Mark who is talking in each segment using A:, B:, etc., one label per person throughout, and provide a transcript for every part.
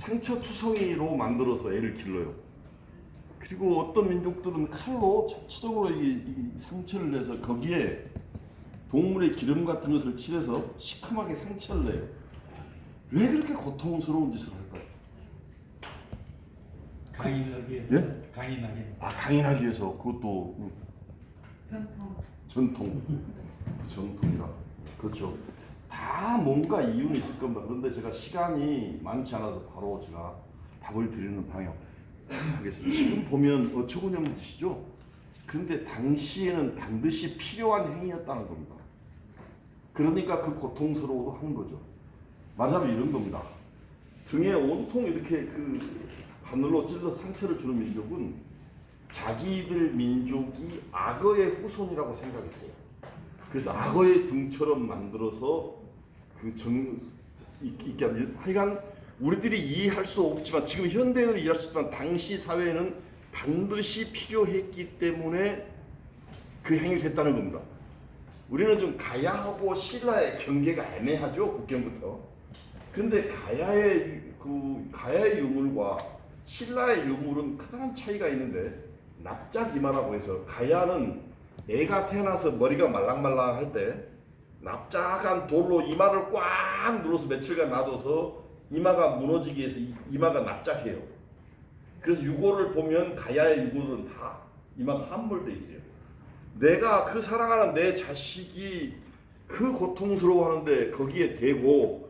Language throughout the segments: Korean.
A: 상처투성이로 만들어서 애를 길러요. 그리고 어떤 민족들은 칼로 전체적으로 이 상처를 내서 거기에 동물의 기름 같은 것을 칠해서 시큼하게 상처를 내요. 왜 그렇게 고통스러운 짓을 할까요?
B: 강인하기 위해서.
A: 예?
B: 강인하기.
A: 강인하기 위해서. 그것도 전통. 전통이라. 그렇죠. 다 뭔가 이유는 있을 겁니다. 그런데 제가 시간이 많지 않아서 바로 제가 답을 드리는 방향 하겠습니다. 지금 보면 어처구니없는 짓이죠. 그런데 당시에는 반드시 필요한 행위였다는 겁니다. 그러니까 그 고통스러워도 한 거죠. 말하자면 이런 겁니다. 등에 온통 이렇게 그 바늘로 찔러 상처를 주는 민족은 자기들 민족이 악어의 후손이라고 생각했어요. 그래서 악어의 등처럼 만들어서 있게 하는, 하여간 우리들이 이해할 수 없지만 지금 현대인은 이해할 수 있지만 당시 사회에는 반드시 필요했기 때문에 그 행위를 했다는 겁니다. 우리는 좀 가야하고 신라의 경계가 애매하죠, 국경부터. 그런데 가야의 유물과 신라의 유물은 크다란 차이가 있는데, 납작 이마라고 해서 가야는 애가 태어나서 머리가 말랑말랑할 때 납작한 돌로 이마를 꽉 눌러서 며칠간 놔둬서 이마가 무너지기 위해서 이마가 납작해요. 그래서 유골을 보면 가야의 유골은 다 이마가 함몰돼 있어요. 내가 그 사랑하는 내 자식이 그 고통스러워하는데 거기에 대고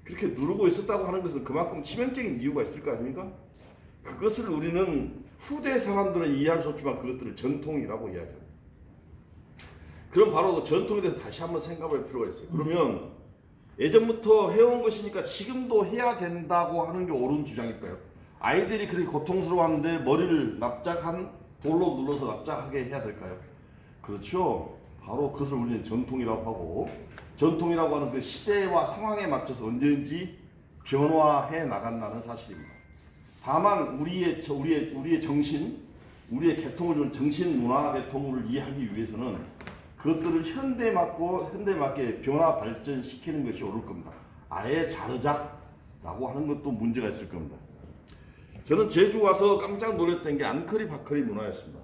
A: 그렇게 누르고 있었다고 하는 것은 그만큼 치명적인 이유가 있을 거 아닙니까? 그것을 우리는 후대 사람들은 이해할 수 없지만 그것들을 전통이라고 이야기합니다. 그럼 바로 그 전통에 대해서 다시 한번 생각할 필요가 있어요. 그러면 예전부터 해온 것이니까 지금도 해야 된다고 하는 게 옳은 주장일까요? 아이들이 그렇게 고통스러워하는데 머리를 납작한 돌로 눌러서 납작하게 해야 될까요? 그렇죠. 바로 그것을 우리는 전통이라고 하고, 전통이라고 하는 그 시대와 상황에 맞춰서 언제든지 변화해 나간다는 사실입니다. 다만 우리의 정신, 우리의 계통을 주는 정신 문화 계통을 이해하기 위해서는 그것들을 현대에 맞게 변화 발전시키는 것이 옳을 겁니다. 아예 자르자라고 하는 것도 문제가 있을 겁니다. 저는 제주 와서 깜짝 놀랐던 게 앙크리 바크리 문화였습니다.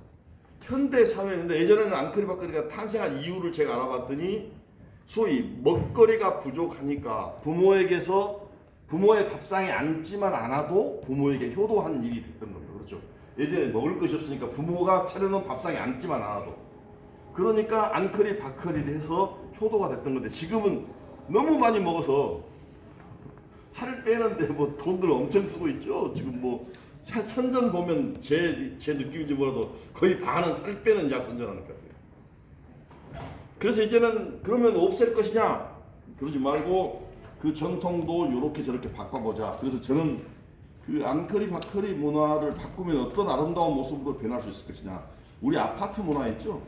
A: 현대 사회인데 예전에는 앙크리 바크리가 탄생한 이유를 제가 알아봤더니 소위 먹거리가 부족하니까 부모에게서 부모의 밥상에 앉지만 않아도 부모에게 효도하는 일이 됐던 겁니다. 그렇죠. 예전에 먹을 것이 없으니까 부모가 차려놓은 밥상에 앉지만 않아도, 그러니까 앙크리 바크리를 해서 효도가 됐던 건데, 지금은 너무 많이 먹어서 살을 빼는데 뭐 돈들 엄청 쓰고 있죠. 지금 뭐 선전 보면 제 느낌인지 몰라도 거의 반은 살 빼는 약 선전하는 것 같아요. 그래서 이제는 그러면 없앨 것이냐? 그러지 말고 그 전통도 이렇게 저렇게 바꿔보자. 그래서 저는 그 앙크리 바크리 문화를 바꾸면 어떤 아름다운 모습으로 변할 수 있을 것이냐. 우리 아파트 문화 있죠?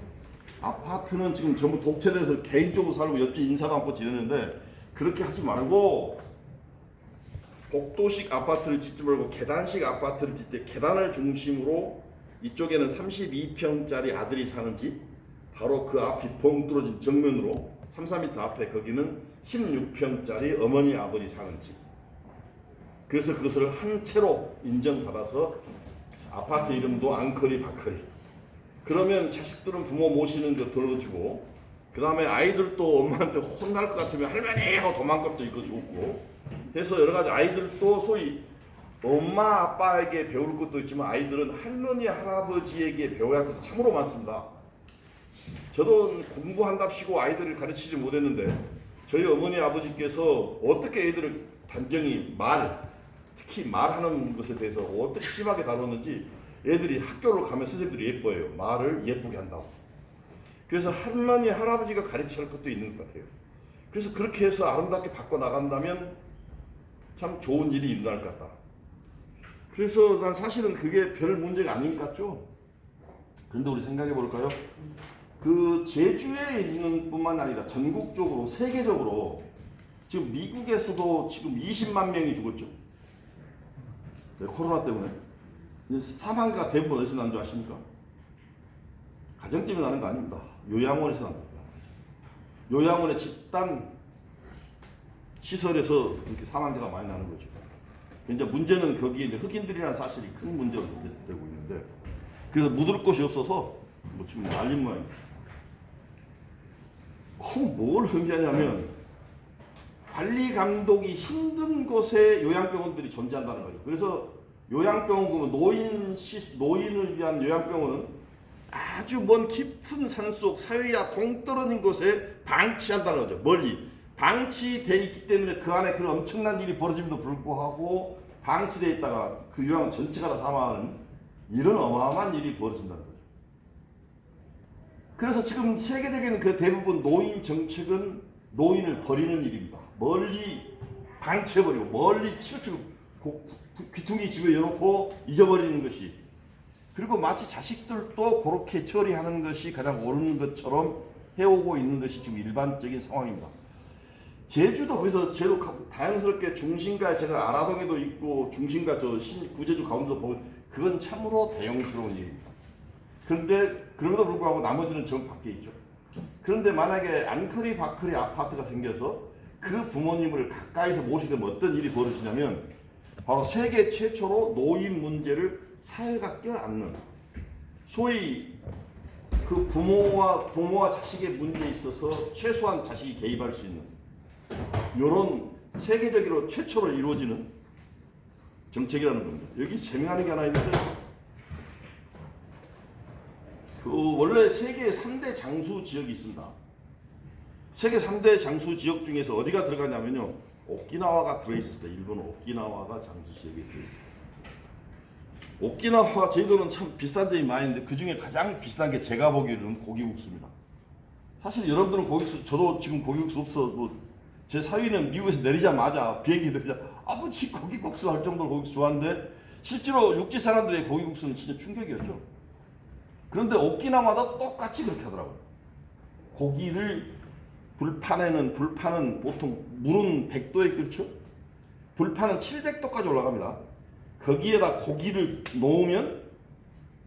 A: 아파트는 지금 전부 독채돼서 개인적으로 살고 옆집 인사도 않고 지내는데, 그렇게 하지 말고 복도식 아파트를 짓지 말고 계단식 아파트를 짓 때 계단을 중심으로 이쪽에는 32평짜리 아들이 사는 집, 바로 그 앞이 뻥 뚫어진 정면으로 3-4m 앞에 거기는 16평짜리 어머니 아버지 사는 집. 그래서 그것을 한 채로 인정받아서 아파트 이름도 앙크리 바크리. 그러면 자식들은 부모 모시는 거 덜어주고, 그 다음에 아이들도 엄마한테 혼날 것 같으면 할머니 하고 도망갑도 이거 좋고 해서 여러 가지, 아이들도 소위 엄마 아빠에게 배울 것도 있지만 아이들은 할머니 할아버지에게 배워야 할 것도 참으로 많습니다. 저도 공부한답시고 아이들을 가르치지 못했는데 저희 어머니 아버지께서 어떻게 애들을 단정히 특히 말하는 것에 대해서 어떻게 심하게 다뤘는지, 애들이 학교를 가면 선생님들이 예뻐해요. 말을 예쁘게 한다고. 그래서 할머니 할아버지가 가르쳐야 할 것도 있는 것 같아요. 그래서 그렇게 해서 아름답게 바꿔나간다면 참 좋은 일이 일어날 것 같다. 그래서 난 사실은 그게 별 문제가 아닌 것 같죠. 그런데 우리 생각해 볼까요? 그 제주에 있는 뿐만 아니라 전국적으로, 세계적으로 지금 미국에서도 지금 20만 명이 죽었죠. 네, 코로나 때문에. 사망자가 대부분 어디서 난 줄 아십니까? 가정 때문에 나는 거 아닙니다. 요양원에서 납니다. 요양원의 집단 시설에서 이렇게 사망자가 많이 나는 거죠. 이제 문제는 거기에 이제 흑인들이라는 사실이 큰 문제로 되고 있는데, 그래서 묻을 곳이 없어서 뭐 지금 난리 모양입니다. 뭘 흥미하냐면 관리 감독이 힘든 곳에 요양병원들이 존재한다는 거죠. 그래서 요양병원 그러면 노인을 위한 요양병원은 아주 먼 깊은 산속 사회와 동떨어진 곳에 방치한다는 거죠. 멀리 방치돼 있기 때문에 그 안에 그런 엄청난 일이 벌어짐에도 불구하고 방치돼 있다가 그 요양 전체가 다 사망하는 이런 어마어마한 일이 벌어진다는 거죠. 그래서 지금 세계적인 그 대부분 노인 정책은 노인을 버리는 일입니다. 멀리 방치해버리고 멀리 치우치고 귀퉁이 집에 여놓고 잊어버리는 것이, 그리고 마치 자식들도 그렇게 처리하는 것이 가장 옳은 것처럼 해오고 있는 것이 지금 일반적인 상황입니다. 제주도 거기서 제도 다양스럽게 중심가 제가 아라동에도 있고 중심가 저 구제주 가운데도 보면 그건 참으로 대형스러운 일입니다. 그런데 그럼에도 불구하고 나머지는 정 밖에 있죠. 그런데 만약에 안커리 바커리 아파트가 생겨서 그 부모님을 가까이서 모시게 되면 어떤 일이 벌어지냐면 바로 세계 최초로 노인 문제를 사회가 껴안는, 소위 그 부모와 자식의 문제에 있어서 최소한 자식이 개입할 수 있는 이런 세계적으로 최초로 이루어지는 정책이라는 겁니다. 여기 재미나는 게 하나 있는데, 원래 세계 3대 장수 지역이 있습니다. 세계 3대 장수 지역 중에서 어디가 들어가냐면요, 오키나와가 들어있었어요. 일본 오키나와가 장수 지역에 들어있어요. 오키나와 제주도는 참 비싼 점이 많이 있는데 그 중에 가장 비싼 게 제가 보기에는 고기국수입니다. 사실 여러분들은 고기국수, 저도 지금 고기국수 없어, 제 사위는 미국에서 내리자마자 비행기 내리자 아버지 고기국수 할 정도로 고기국수 좋아하는데 실제로 육지 사람들의 고기국수는 진짜 충격이었죠. 그런데 오키나와도 똑같이 그렇게 하더라고요. 고기를 불판은 보통 물은 100도에 끓죠. 불판은 700도까지 올라갑니다. 거기에다 고기를 놓으면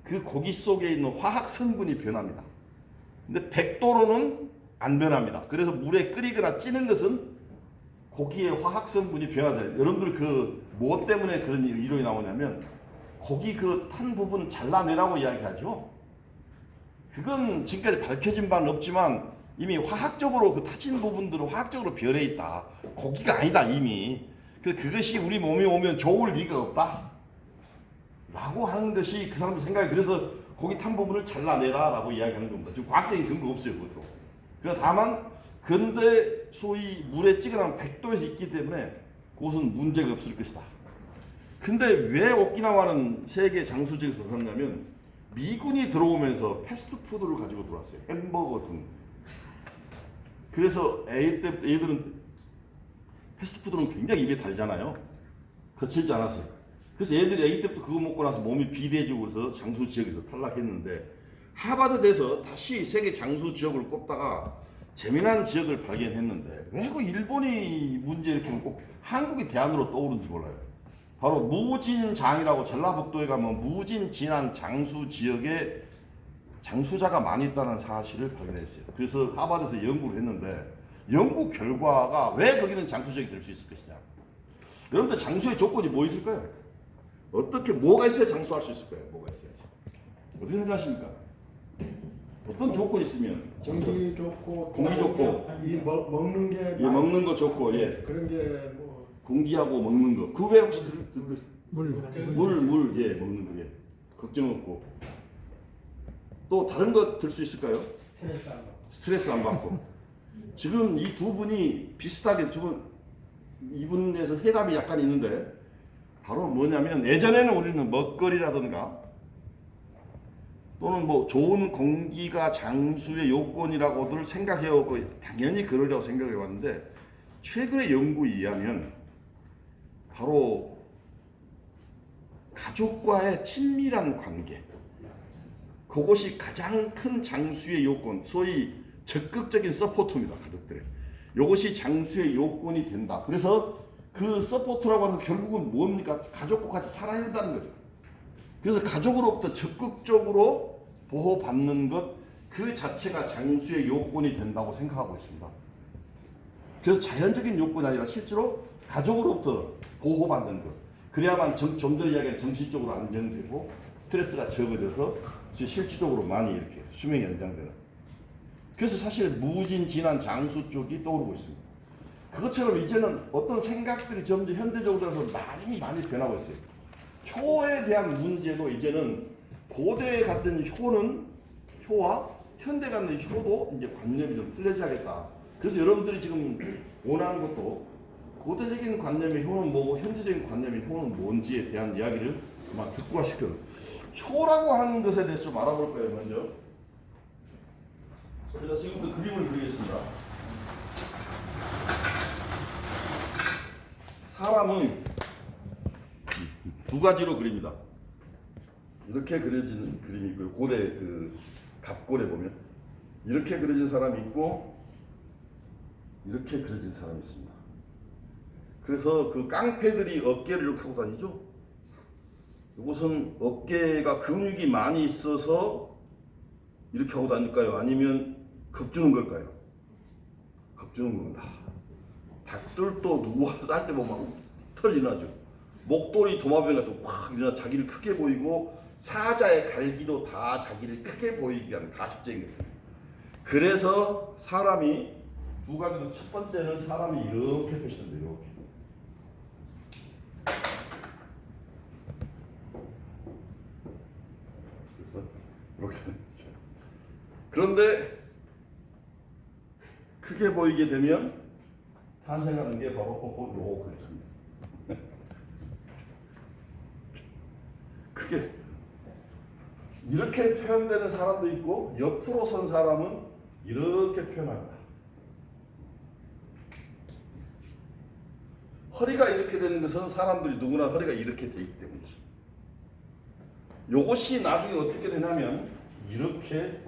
A: 그 고기 속에 있는 화학 성분이 변합니다. 근데 100도로는 안 변합니다. 그래서 물에 끓이거나 찌는 것은 고기의 화학 성분이 변하잖아요. 여러분들 그 뭐 때문에 그런 이론이 나오냐면 고기 그 탄 부분 잘라내라고 이야기하죠. 그건 지금까지 밝혀진 바는 없지만 이미 화학적으로 그 타진 부분들은 화학적으로 변해 있다. 고기가 아니다 이미. 그것이 우리 몸에 오면 좋을 리가 없다 라고 하는 것이 그 사람의 생각이, 그래서 고기 탄 부분을 잘라내라 라고 이야기하는 겁니다. 지금 과학적인 근거 없어요 그것도. 그러나 다만 근데 소위 물에 찌거나 100도에서 있기 때문에 그것은 문제가 없을 것이다. 근데 왜 오키나와는 세계 장수지에서 샀냐면 미군이 들어오면서 패스트푸드를 가지고 들어왔어요. 햄버거 등. 그래서 애들은 패스트푸드는 굉장히 입에 달잖아요. 거칠지 않았어요. 그래서 애들이 애기 때부터 그거 먹고 나서 몸이 비대해지고 그래서 장수 지역에서 탈락했는데, 하버드에서 다시 세계 장수 지역을 꼽다가 재미난 지역을 발견했는데 왜 그 일본이 문제 일으키면 꼭 한국이 대안으로 떠오르는지 몰라요. 바로 무진장이라고 전라북도에 가면 무진진안 장수 지역에 장수자가 많이 있다는 사실을 발견했어요. 그래서 하버드에서 연구를 했는데 연구 결과가 왜 거기는 장수 지역이 될 수 있을 것이냐. 여러분들 장수의 조건이 뭐 있을까요? 어떻게 뭐가 있어야 장수할 수 있을까요? 뭐가 있어야지. 어떻게 생각하십니까? 어떤 조건이 있으면
B: 공기 좋고
A: 공기 좋고
B: 이 먹는 게
A: 예, 먹는 거 좋고 예
B: 그런 게 뭐
A: 공기하고 먹는 거 그 외에 혹시
B: 물
A: 예 먹는 거 예 걱정 없고 또 다른 거 들 수 있을까요? 스트레스 안 받고 지금 이 두 분이 비슷하게 이분에서 해답이 약간 있는데 바로 뭐냐면 예전에는 우리는 먹거리라든가 또는 뭐 좋은 공기가 장수의 요건이라고들 생각해오고 당연히 그러려고 생각해 왔는데 최근의 연구에 의하면 바로 가족과의 친밀한 관계 그것이 가장 큰 장수의 요건, 소위 적극적인 서포트입니다. 가족들의 이것이 장수의 요건이 된다. 그래서 그 서포트라고 하는 결국은 뭡니까? 가족과 같이 살아야 된다는 거죠. 그래서 가족으로부터 적극적으로 보호받는 것 그 자체가 장수의 요건이 된다고 생각하고 있습니다. 그래서 자연적인 요건이 아니라 실제로 가족으로부터 보호받는 것 그래야만 좀 전에 이야기한 정신적으로 안정되고 스트레스가 적어져서 실질적으로 많이 이렇게 수명이 연장되는. 그래서 사실 무진진한 장수 쪽이 떠오르고 있습니다. 그것처럼 이제는 어떤 생각들이 점점 현대적으로 들어서 많이 변하고 있어요. 효에 대한 문제도 이제는 고대에 갔던 효와 현대 갔는 효도 이제 관념이 좀 틀려져야겠다. 그래서 여러분들이 지금 원하는 것도 고대적인 관념의 효는 뭐고 현대적인 관념의 효는 뭔지에 대한 이야기를 막 득구화시켜요. 효라고 하는 것에 대해서 좀 알아볼 거예요, 먼저. 그래서 지금부터 그림을 그리겠습니다. 사람은 두 가지로 그립니다. 이렇게 그려지는 그림이 있고요. 고대 그 갑골에 보면 이렇게 그려진 사람이 있고 이렇게 그려진 사람이 있습니다. 그래서 그 깡패들이 어깨를 이렇게 하고 다니죠. 이것은 어깨가 근육이 많이 있어서 이렇게 하고 다닐까요? 아니면 겁주는 걸까요? 겁주는 겁니다. 닭들도 누구와 쌀 때 보면 털이 나죠. 목도리 도마뱀 같은 확 일어나 자기를 크게 보이고 사자의 갈기도 다 자기를 크게 보이게 하는 가식적인 거예요. 그래서 사람이 두 가지로 첫 번째는 사람이 이렇게 표시된대요. 이렇게. 그런데 크게 보이게 되면 탄생하는 게 바로 요 글자입니다. 크게 이렇게 표현되는 사람도 있고 옆으로 선 사람은 이렇게 표현한다. 허리가 이렇게 되는 것은 사람들이 누구나 허리가 이렇게 되기 때문이죠. 이것이 나중에 어떻게 되냐면 이렇게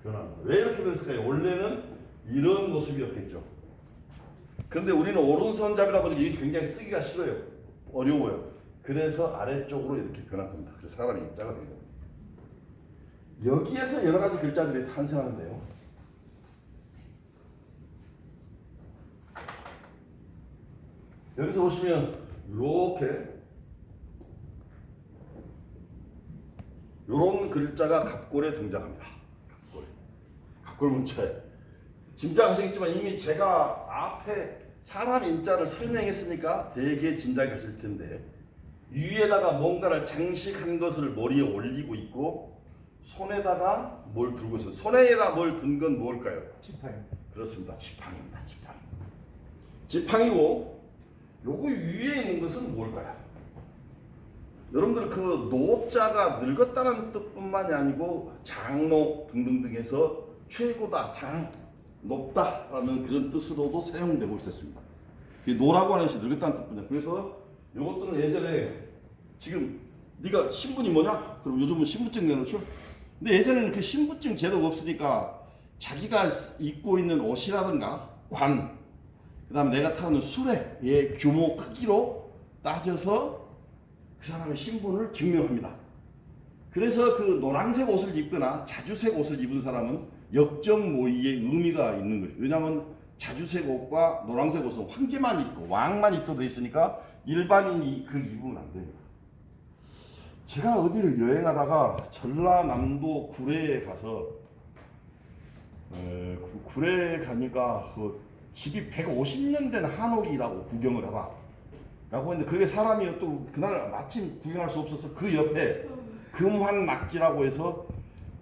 A: 변합니다. 왜 이렇게 됐을까요? 원래는 이런 모습이었겠죠. 그런데 우리는 오른손잡이다 보니까 이게 굉장히 쓰기가 싫어요. 어려워요. 그래서 아래쪽으로 이렇게 변한 겁니다. 그래서 사람이 입자가 돼요. 여기에서 여러 가지 글자들이 탄생하는데요. 여기서 보시면 이렇게 이런 글자가 갑골에 등장합니다. 갑골 문자에 짐작하시겠지만 이미 제가 앞에 사람 인자를 설명했으니까 대개 짐작이 가실 텐데 위에다가 뭔가를 장식한 것을 머리에 올리고 있고 손에다가 뭘 들고 있어요. 손에다 뭘 든 건 뭘까요?
B: 지팡이.
A: 그렇습니다. 지팡이입니다. 지팡이고 요거 위에 있는 것은 뭘까요? 여러분들 그 노자가 늙었다는 뜻뿐만이 아니고 장노 등등등에서 최고다, 장, 높다라는 그런 뜻으로도 사용되고 있었습니다. 노라고 하는 것이 늙었다는 뜻뿐이야. 그래서 이것들은 예전에 지금 네가 신분이 뭐냐? 그럼 요즘은 신분증 내놓죠. 근데 예전에는 그 신분증 제도가 없으니까 자기가 입고 있는 옷이라든가 관, 그다음에 내가 타는 수레의 규모 크기로 따져서 그 사람의 신분을 증명합니다. 그래서 그 노란색 옷을 입거나 자주색 옷을 입은 사람은 역적 모의의 의미가 있는 거예요. 왜냐하면 자주색 옷과 노란색 옷은 황제만 있고 왕만 입도 돼 있으니까 일반인이 그걸 입으면 안 됩니다. 제가 어디를 여행하다가 전라남도 구례에 가서 구례에 가니까 그 집이 150년 된 한옥이라고 구경을 하라 라고 했는데 그게 사람이 또 그날 마침 구경할 수 없어서 그 옆에 금환낙지라고 해서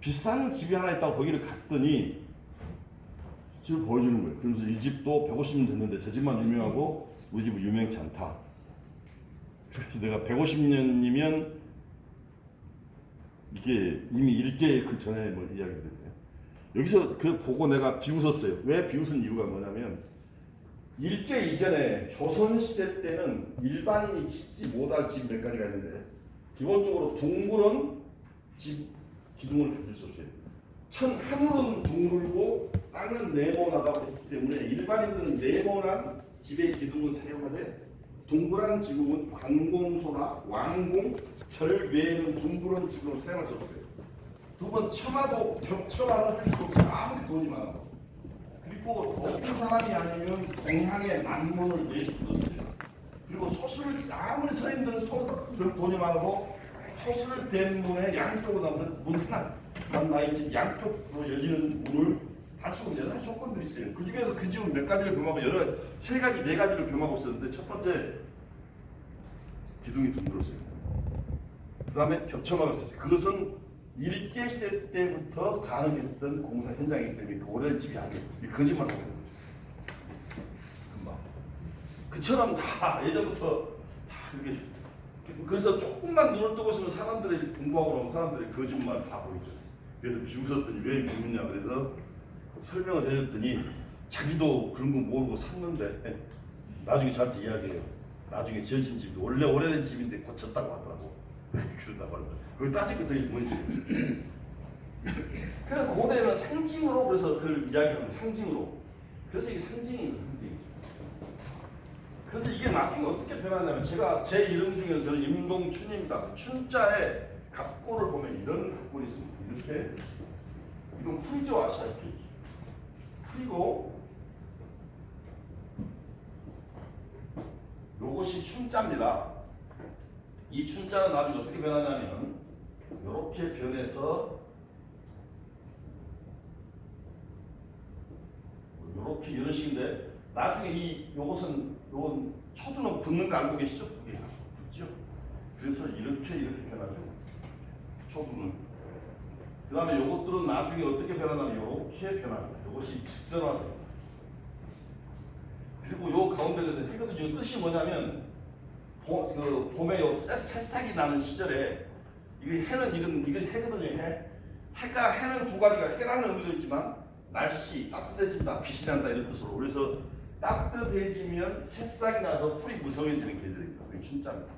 A: 비싼 집이 하나 있다고 거기를 갔더니 집을 보여주는 거예요. 그러면서 이 집도 150년 됐는데 제 집만 유명하고 우리 집은 유명치 않다. 그래서 내가 150년이면 이게 이미 일제 그 전에 뭐 이야기를 했는데 여기서 그 보고 내가 비웃었어요. 왜 비웃은 이유가 뭐냐면 일제 이전에 조선시대 때는 일반인이 짓지 못할 집 몇 가지가 있는데 기본적으로 둥그런 집 기둥을 가질 수 없어요. 하늘은 둥글고 땅은 네모나다고 했기 때문에 일반인들은 네모난 집의 기둥을 사용하되 둥그란 지붕은 관공소나 왕궁, 절 외에는 둥그런 지붕을 사용할 수 없어요. 두 번 처마도 벽처마를 할 수 없어요. 아무리 돈이 많아도. 그리고 어떤 사람이 아니면 동향의 난문을 낼 수도 없어요. 그리고 소수를 아무리 서인들은 돈이 많아도 소수를 된 문의 양쪽으로 나오는 문 하나 집 양쪽으로 열리는 문을 달 수 없는 여러 가지 조건들이 있어요. 그 중에서 그 집은 몇 가지를 병하고 세 가지 네 가지를 병하고 있었는데 첫 번째 기둥이 둥글었어요. 그 다음에 겹쳐막았어요. 그것은 일제시대 때부터 가능했던 공사 현장이기 때문에 그 오래된 집이 아니에요. 거짓말 하고 있는 거죠. 금방. 그처럼 다 예전부터 다 이렇게 그래서 조금만 눈을 뜨고 있으면 사람들이 공부하고 나면 사람들이 거짓말 다 보이죠. 그래서 비웃었더니 왜 비웃냐 그래서 설명을 해줬더니 자기도 그런 거 모르고 샀는데 나중에 저한테 이야기해요. 나중에 지어진 집이 원래 오래된 집인데 고쳤다고 하더라고. 그런다고 하더라고. 그걸 따질 것도 뭐 있어요. 그래서 고대는 상징으로 그래서 그걸 이야기하는 상징으로. 그래서 이게 상징이에요, 상징. 그래서 이게 나중에 어떻게 변하냐면 제가 제 이름 중에는 저는 임동춘입니다. 춘자에 갑골을 보면 이런 갑골이 있습니다. 이렇게 이건 풀이죠, 아시다시피. 풀이고 요것이 춘자입니다. 이 춘자는 나중에 어떻게 변하냐면 이렇게 변해서 이렇게 이런 식인데 나중에 요건 초두는 붙는 거 알고 계시죠? 두 개가 붙죠? 그래서 이렇게 변하죠. 초두는. 그 다음에 요것들은 나중에 어떻게 변하냐면 이렇게 변합니다. 요것이 직선화됩니다. 그리고 요 가운데에서 해거든요. 뜻이 뭐냐면 봄에 요 새싹이 나는 시절에 이건 해거든요. 해는 두 가지가 해라는 의미도 있지만 날씨 따뜻해진다, 빛이 난다 이런 뜻으로. 그래서 따뜻해지면 새싹이 나서 풀이 무성해지는 계절입니다. 그게 춘자입니다.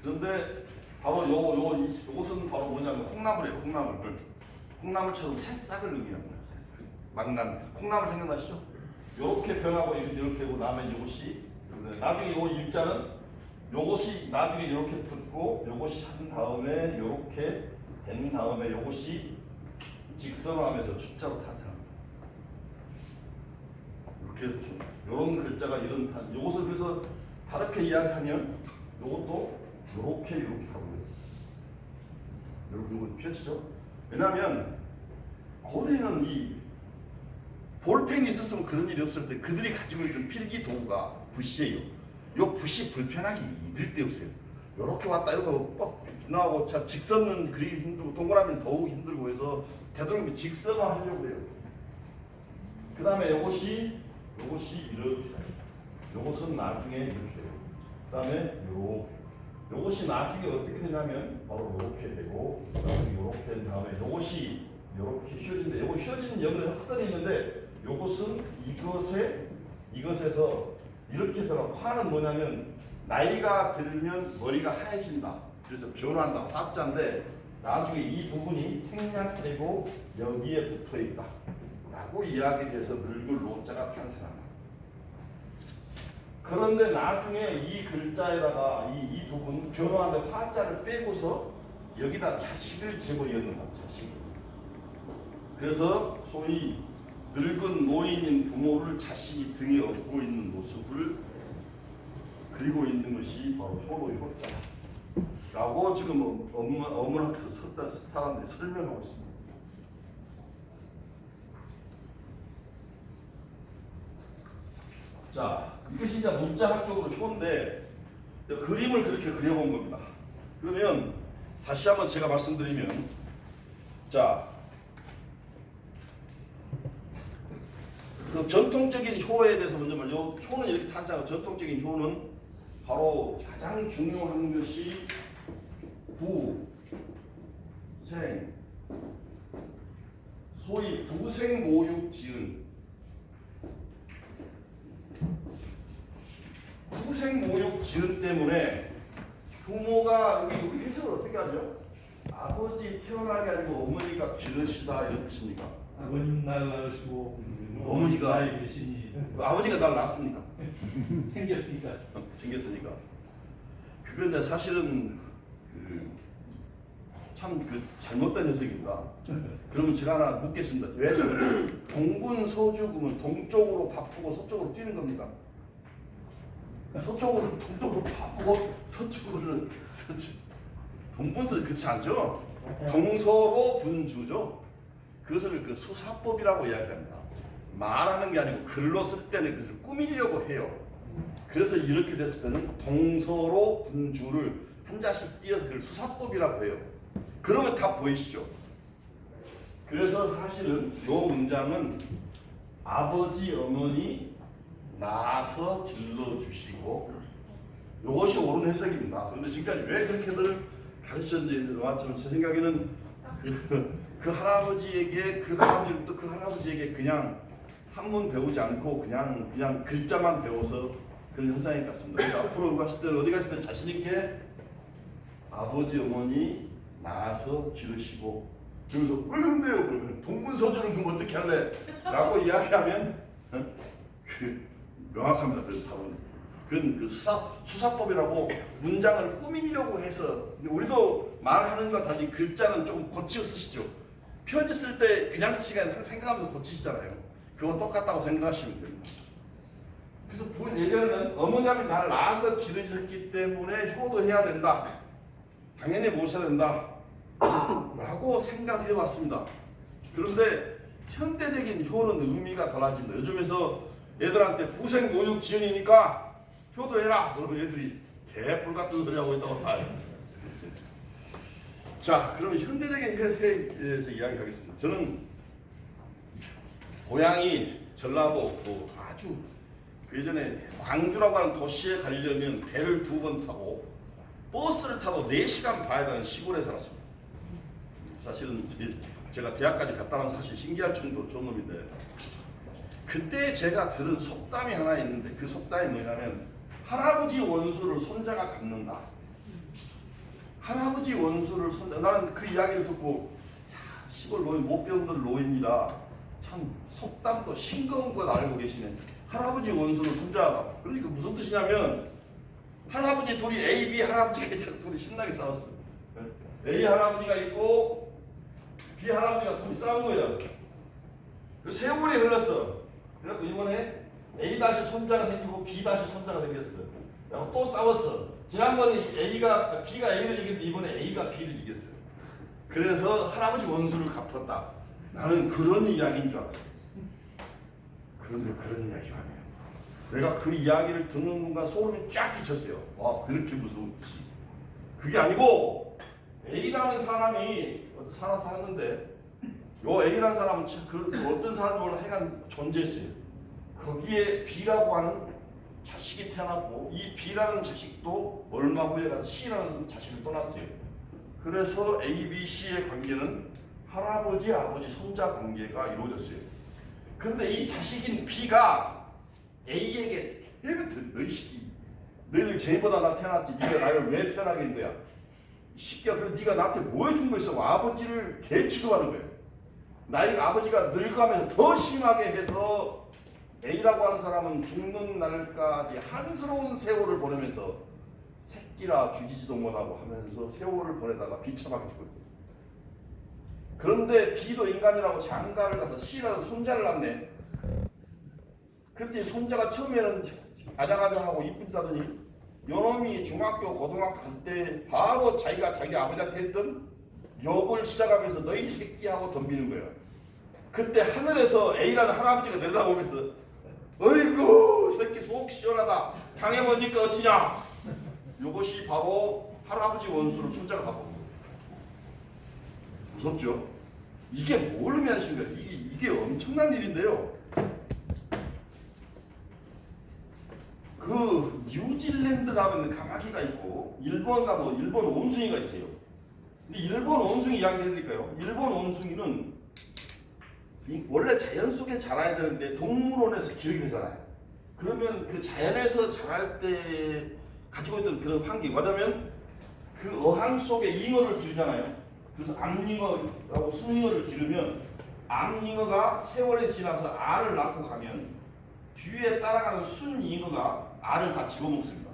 A: 그런데 바로 요것은 바로 뭐냐면 콩나물이에요. 콩나물처럼 새싹을 의미합니다. 새싹. 막난 콩나물 생각나시죠? 요렇게 변하고 이렇게 되고 나면 요것이 나중에 요 일자는 요것이 나중에 이렇게 붙고 요것이 한 다음에 요렇게 된 다음에 요것이 직선화하면서 춘자로 탄생합니다. 이렇게 요런 글자가 이런 요것을 그래서 다르게 이야기하면 요것도 요렇게 가고 요렇게 펼치죠. 왜냐하면 고대에는 이 볼펜이 있었으면 그런 일이 없을 때 그들이 가지고 있는 필기 도구가 붓이에요. 요 붓이 불편하기 이를 데 없어요. 요렇게 왔다 이러고 뻑 나오고 직선은 그리기 힘들고 동그라미는 더욱 힘들고 해서 되도록이면 직선화 하려고 해요. 그 다음에 요것이 이렇게 요것은 나중에 이렇게 돼요. 그 다음에 요것이 나중에 어떻게 되냐면 바로 요렇게 되고 그 다음에 요렇게 된 다음에 요것이 요렇게 휘어진데 요거 휘어진 여기에 흑선이 있는데 요것은 이것에서 이렇게 변하고 화는 뭐냐면 나이가 들면 머리가 하얘진다. 그래서 변화한다. 화자인데 나중에 이 부분이 생략되고 여기에 붙어 있다. 라고 이야기해서 늙을 노자가 탄생한다. 그런데 나중에 이 글자에다가 이 부분 변화하는데 화자를 빼고서 여기다 자식을 집어넣는다. 자식. 그래서 소위 늙은 노인인 부모를 자식이 등에 업고 있는 모습을 그리고 있는 것이 바로 효로의 효자라고 지금 어문학에서 사람들이 설명하고 있습니다. 자, 이것이 이제 문자학적으로 효인데 그림을 그렇게 그려본 겁니다. 그러면 다시 한번 제가 말씀드리면 자. 그 전통적인 효에 대해서 먼저 말해요. 효는 이렇게 탄생하고 전통적인 효는 바로 가장 중요한 것이 소위 부생 모육 지은 부생 모육 지은 때문에 부모가 여기 해석을 어떻게 하죠? 아버지 태어나게 아니고 어머니가 기르시다 이런 뜻입니까?
C: 아버님 날 낳으시고
A: 어머니가
C: 날 기르시니
A: 아버지가 날 낳았습니까?
C: 생겼으니까.
A: 그건데 사실은 참 잘못된 해석입니다. 그러면 제가 하나 묻겠습니다. 왜 동군 서주금은 동쪽으로 바쁘고 서쪽으로 뛰는 겁니까? 서쪽으로는 동쪽으로 바쁘고 서쪽으로는 서쪽. 동분서 그렇지 않죠? 동서로 분주죠. 그것을 그 수사법이라고 이야기합니다. 말하는 게 아니고 글로 쓸 때는 그것을 꾸미려고 해요. 그래서 이렇게 됐을 때는 동서로 분주를 한 자씩 띄어서 그걸 수사법이라고 해요. 그러면 다 보이시죠? 그래서 사실은 이 문장은 아버지 어머니 낳아서 길러주시고 이것이 옳은 해석입니다. 그런데 지금까지 왜 그렇게들 가르쳤는지 왔지만 제 생각에는 그 할아버지에게 그 할아버지부터 그 할아버지에게 그냥 한문 배우지 않고 그냥 글자만 배워서 그런 현상인 것 같습니다. 그래서 앞으로 가실 때는 어디 가실 때 자신 있게 아버지 어머니 낳아서 기르시고 그러면서 왜 그런데요? 그러면 동문서주는 그럼 어떻게 할래? 라고 이야기하면 그 명확합니다. 그래서 답은 그건 그 수사법이라고 문장을 꾸미려고 해서 우리도 말하는 것 달리 글자는 좀 고치어 쓰시죠. 편지 쓸 때 그냥 쓰시면 생각하면서 고치시잖아요. 그거 똑같다고 생각하시면 됩니다. 그래서 예전에는 어머님이 나를 낳아서 기르셨기 때문에 효도해야 된다. 당연히 모셔야 된다. 라고 생각해 왔습니다. 그런데 현대적인 효는 의미가 달라집니다. 요즘에서 애들한테 부생모육 지연이니까 효도해라. 그러면 애들이 개뿔 같은 소리 하고 있다고 봐요. 자, 그러면 현대적인 해에 대해서 이야기하겠습니다. 저는 고향이 전라도 아주 그 예전에 광주라고 하는 도시에 가려면 배를 2번 타고 버스를 타고 4시간 봐야 되는 시골에 살았습니다. 사실은 제가 대학까지 갔다는 사실 신기할 정도로 좋은 놈인데 그때 제가 들은 속담이 하나 있는데 그 속담이 뭐냐면 할아버지 원수를 손자가 갚는다. 할아버지 원수를 손자 나는 그 이야기를 듣고 야, 시골 노인 못 배운들 노인이라 참 속담도 싱거운 걸 알고 계시네. 할아버지 원수를 손자가 갚아. 그러니까 무슨 뜻이냐면 할아버지 둘이 A, B 할아버지가 있어 둘이 신나게 싸웠어. A 할아버지가 있고 B 할아버지가 둘이 싸운 거예요. 세월이 흘렀어. 그래갖고 이번에 A 다시 손자가 생기고 B 다시 손자가 생겼어. 그리고 또 싸웠어. 지난번에 B가 A를 이겼는데 이번에 A가 B를 이겼어. 그래서 할아버지 원수를 갚았다. 나는 그런 이야기인 줄 알았어. 그런데 그런 이야기가 아니에요. 내가 그 이야기를 듣는 순간 소름이 쫙 끼쳤어요. 와, 그렇게 무서운 뜻이. 그게 아니고 A라는 사람이 살아서 사는데 요 A라는 사람은 그 어떤 사람을 몰라 하여간 존재했어요. 거기에 B라고 하는 자식이 태어났고 이 B라는 자식도 얼마 후에 가서 C라는 자식을 떠났어요. 그래서 A, B, C의 관계는 할아버지, 아버지, 손자 관계가 이루어졌어요. 근데 이 자식인 B가 A에게 너희 새끼 너희들 쟤보다 나 태어났지 네가 나를 왜 태어나게 된 거야? 새끼야 그래서 네가 나한테 뭐 해준 거 있어? 아버지를 개 취급하는 거예요. 나이가 아버지가 늙어가면서 더 심하게 해서 A라고 하는 사람은 죽는 날까지 한스러운 세월을 보내면서 새끼라 죽이지도 못하고 하면서 세월을 보내다가 비참하게 죽었어요. 그런데 B도 인간이라고 장가를 가서 C라는 손자를 낳네. 그때 손자가 처음에는 아장아장하고 이쁜 짓 하더니 요놈이 중학교 고등학교 갈 때 바로 자기가 자기 아버지한테 했던 욕을 시작하면서 너희 새끼하고 덤비는 거예요. 그때 하늘에서 A라는 할아버지가 내려다보면서 어이구 새끼 속 시원하다 당해보니까 어찌냐. 이것이 바로 할아버지 원수를 손자가 갚은 거예요. 무섭죠? 이게 뭘 의미하십니까? 이게 엄청난 일인데요. 그 뉴질랜드 가면 강아지가 있고 일본 가면 일본 원숭이가 있어요. 근데 일본 원숭이 이야기 해드릴까요? 일본 원숭이는 원래 자연 속에 자라야 되는데 동물원에서 기르게 되잖아요. 그러면 그 자연에서 자랄 때 가지고 있던 그런 환경, 말하자면 그 어항 속에 잉어를 기르잖아요. 그래서 암잉어라고 순잉어를 기르면 암잉어가 세월이 지나서 알을 낳고 가면 뒤에 따라가는 순잉어가 알을 다 집어먹습니다.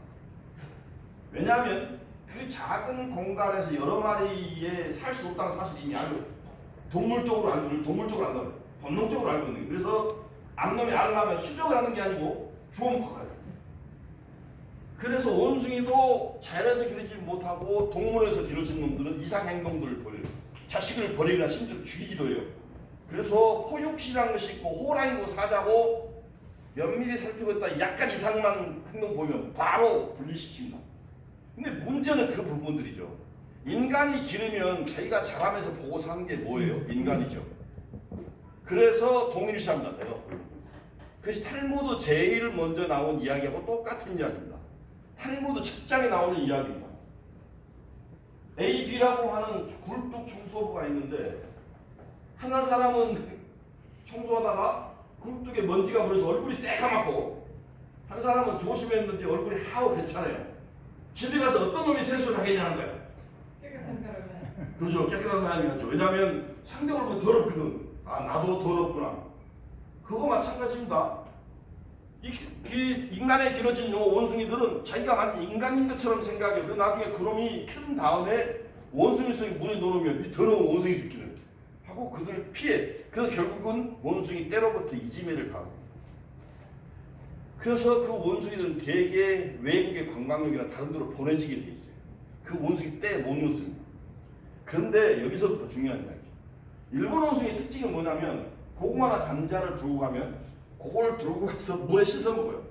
A: 왜냐하면 그 작은 공간에서 여러 마리에 살 수 없다는 사실을 이미 알고 동물적으로 안다고 본능적으로 알고 있는 거예요. 그래서 암놈이 알을 낳으면 수정을 하는 게 아니고 주워먹고 가요. 그래서 원숭이도 자연에서 기르지 못하고 동물에서 기르진 놈들은 이상 행동들을 벌여요. 자식을 버리거나 심지어 죽이기도 해요. 그래서 포육시라는 것이 있고 호랑이고 사자고 면밀히 살피고 있다 약간 이상한 행동 보이면 바로 분리시킵니다. 근데 문제는 그 부분들이죠. 인간이 기르면 자기가 자라면서 보고 사는 게 뭐예요? 인간이죠. 그래서 동일시합니다. 내가 그것이 탈무드 제일 먼저 나온 이야기하고 똑같은 이야기입니다. 탈무드 첫 장에 나오는 이야기입니다. A, B라고 하는 굴뚝 청소부가 있는데 한 사람은 청소하다가 굴뚝에 먼지가 묻어서 얼굴이 새까맣고 한 사람은 조심했는지 얼굴이 하우 괜찮아요. 집에 가서 어떤 놈이 세수를 하겠냐는 거예요.
D: 깨끗한 사람은.
A: 그렇죠. 깨끗한 사람이 하죠. 왜냐하면 상대 얼굴이 더럽거든. 아 나도 더럽구나. 그거 마찬가지입니다. 이 인간에 길어진 요 원숭이들은 자기가 만약 인간인 것처럼 생각해요. 그 나중에 그놈이 큰 다음에 원숭이 속에 물에 넣으면 이 더러운 원숭이 새끼를 하고 그들을 피해. 그래서 결국은 원숭이 때로부터 이지매를 당합니다. 그래서 그 원숭이들은 대개 외국의 관광객이나 다른 데로 보내지게 돼 있어요. 그 원숭이 때 못 넣습니다. 그런데 여기서부터 중요한 이야기. 일본 원숭이의 특징이 뭐냐면 고구마나 감자를 들고 가면 그걸 들고 가서 물에 씻어 먹어요.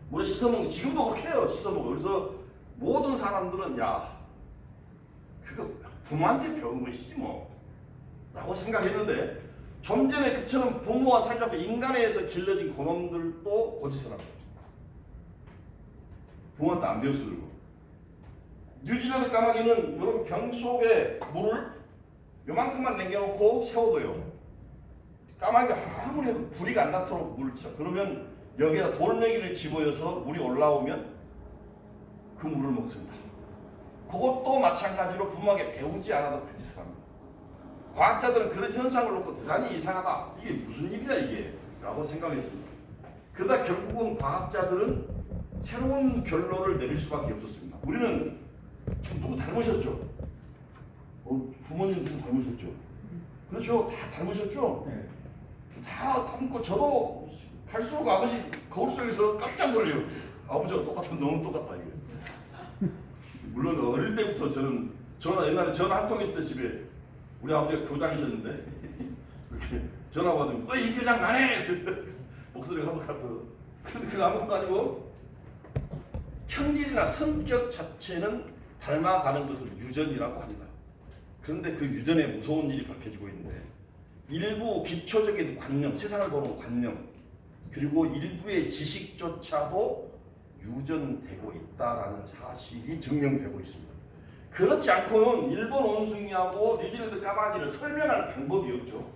A: 물에 씻어 먹는 지금도 그렇게 해요. 씻어 먹어요. 그래서 모든 사람들은 야 그거 부모한테 배운 것이지 뭐 라고 생각했는데 좀 전에 그처럼 부모와 살려고 인간에 의해서 길러진 그놈들도 거짓을 합니다. 부모한테 안 배웠어 그리고 뉴질랜드 까마귀는 여러분 병 속에 물을 요만큼만 남겨놓고 세워둬요. 까마귀가 아무리 해도 불이가 안 나도록 물을 쳐. 그러면 여기다 돌멩이를 집어여서 물이 올라오면 그 물을 먹습니다. 그것도 마찬가지로 부모에게 배우지 않아도 그 짓을 합니다. 과학자들은 그런 현상을 놓고 대단히 이상하다. 이게 무슨 일이야 이게? 라고 생각했습니다. 그러다 결국은 과학자들은 새로운 결론을 내릴 수밖에 없었습니다. 우리는 지금 누구 닮으셨죠? 부모님 누구 닮으셨죠? 그렇죠. 다 닮으셨죠?
C: 네.
A: 다 닮고 저도 갈수록 아버지 거울 속에서 깜짝 놀래요. 아버지가 똑같아 너무 똑같다 이게. 물론 어릴 때부터 저는 옛날에 전화 한 통 있을 때 집에 우리 아버지가 교장이셨는데 이렇게 전화 받으면 이 교장 나네 목소리가 한번 같아. 근데 그거 아무것도 아니고 형질이나 성격 자체는 닮아가는 것을 유전이라고 합니다. 그런데 그 유전에 무서운 일이 밝혀지고 있는데 일부 기초적인 관념, 세상을 보는 관념 그리고 일부의 지식조차도 유전되고 있다라는 사실이 증명되고 있습니다. 그렇지 않고는 일본 원숭이하고 뉴질랜드 까마귀를 설명할 방법이 없죠.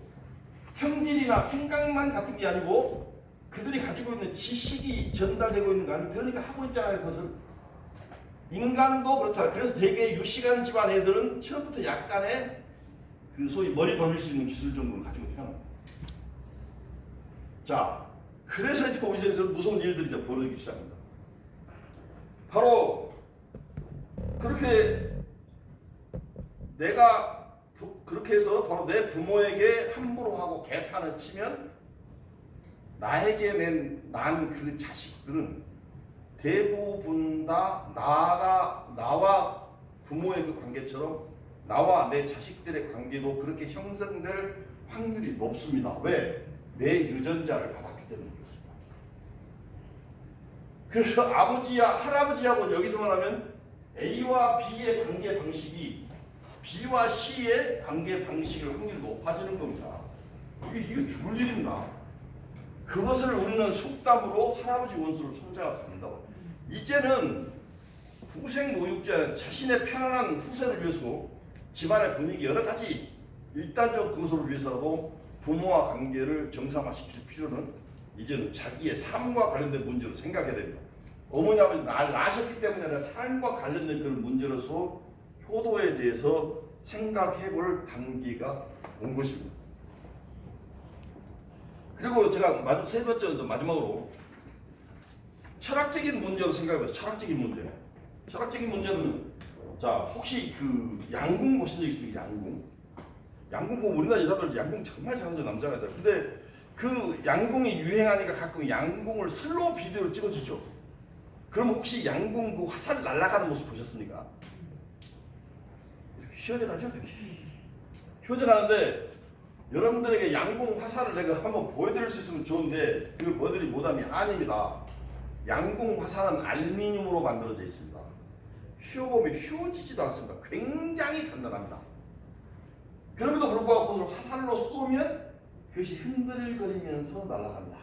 A: 형질이나 생각만 같은 게 아니고 그들이 가지고 있는 지식이 전달되고 있는 거 아니에요. 그러니까 하고 있잖아요. 그것을. 인간도 그렇다. 그래서 대개 유시간 집안 애들은 처음부터 약간의 그 소위 머리 돌릴 수 있는 기술 정도를 가지고 태어납니다. 자, 그래서 이제 무서운 일들이 이제 벌어지기 시작합니다. 바로 그렇게 내가 그렇게 해서 바로 내 부모에게 함부로 하고 개판을 치면 나에게 난 그 자식들은 대부분 다 나와 부모의 그 관계처럼 나와 내 자식들의 관계도 그렇게 형성될 확률이 높습니다. 왜? 내 유전자를 받았기 때문에 그렇습니다. 그래서 아버지야 할아버지하고 여기서 말하면 A와 B의 관계 방식이 B와 C의 관계 방식을 확률이 높아지는 겁니다. 이게 죽을 일입니다. 그것을 우리는 속담으로 할아버지 원수를 손자가 갚는다고. 이제는 후생모육자 자신의 편안한 후세를 위해서 집안의 분위기 여러 가지 일단적 그것을 위해서라도 부모와 관계를 정상화시킬 필요는 이제는 자기의 삶과 관련된 문제로 생각해야 됩니다. 어머니 아버지 날 낳으셨기 때문에 아니라 삶과 관련된 그런 문제로서 효도에 대해서 생각해볼 단계가 온 것입니다. 그리고 제가 세 번째 마지막으로 철학적인 문제로 생각해봐요. 철학적인 문제. 철학적인 문제는 자 혹시 그 양궁 보신 적 있습니까? 양궁 보면 우리나라 여자들 양궁 정말 잘하죠. 남자가. 근데 그 양궁이 유행하니까 가끔 양궁을 슬로우 비디오로 찍어주죠. 그럼 혹시 양궁 그 화살 날아가는 모습 보셨습니까? 휘어져 가죠? 휘어져 가는데 여러분들에게 양궁 화살을 내가 한번 보여드릴 수 있으면 좋은데 그걸 보여드리기 못하면 아닙니다. 양궁 화살은 알루미늄으로 만들어져 있습니다. 휘어보면 휘어지지도 않습니다. 굉장히 단단합니다. 그럼에도 불구하고 그것을 화살로 쏘면 그것이 흔들거리면서 날아갑니다.